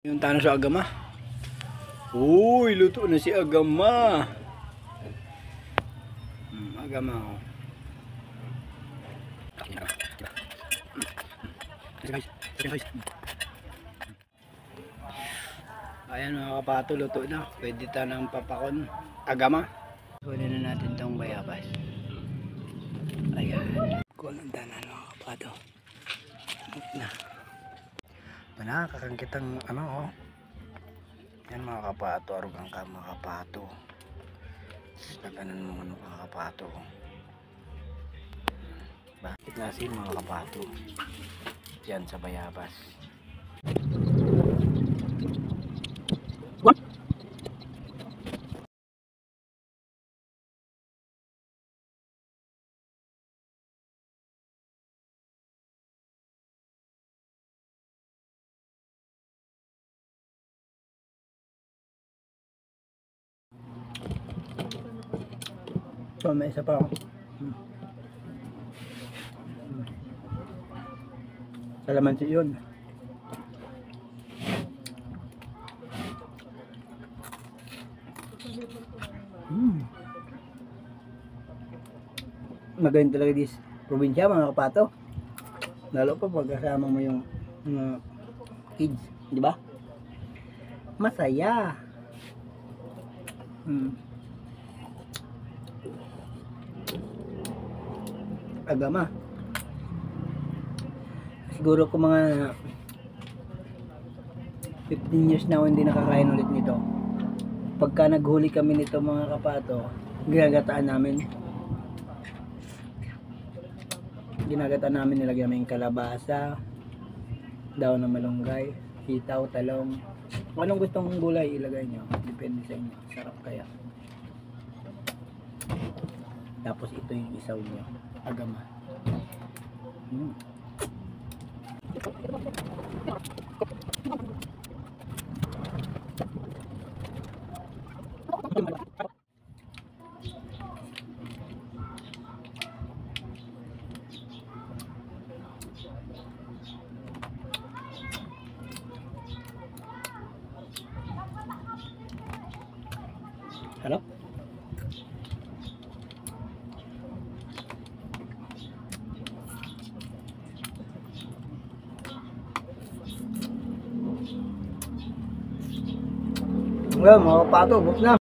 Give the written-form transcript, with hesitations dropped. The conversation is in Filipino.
Yung tanong sa agama. Uy, luto na si agama. Agama. Ayan mga kapato, luto na. Pwede tanang papakon. Agama. Kunin na natin tong bayabas. Ayan. Kunin tanan mga kapato. Na. Nakakangkitang ano oh. Yan mga kapato, arugang ka mga kapato. Naganan mo mga kapato. Bakit nasin mga kapato? Yan sa bayabas. What? So, may isa pa ako. Salamansi yun. Magaling talaga dis probinsya mga kapato. Lalo pa pag kasama mo yung kids, di ba? Masaya. Agama. Siguro ko mga 15 years na ako hindi nakakain ulit nito. Pagka naghuli kami nito mga kapato, ginagataan namin. Nilagyan namin kalabasa, daon ng malunggay, sitaw, talong. Kung anong gustong gulay ilagay nyo, depende sa inyo. Sarap kaya. Tapos ito yung isaw nyo, agama. Harap. Well, mga kapato, buk na.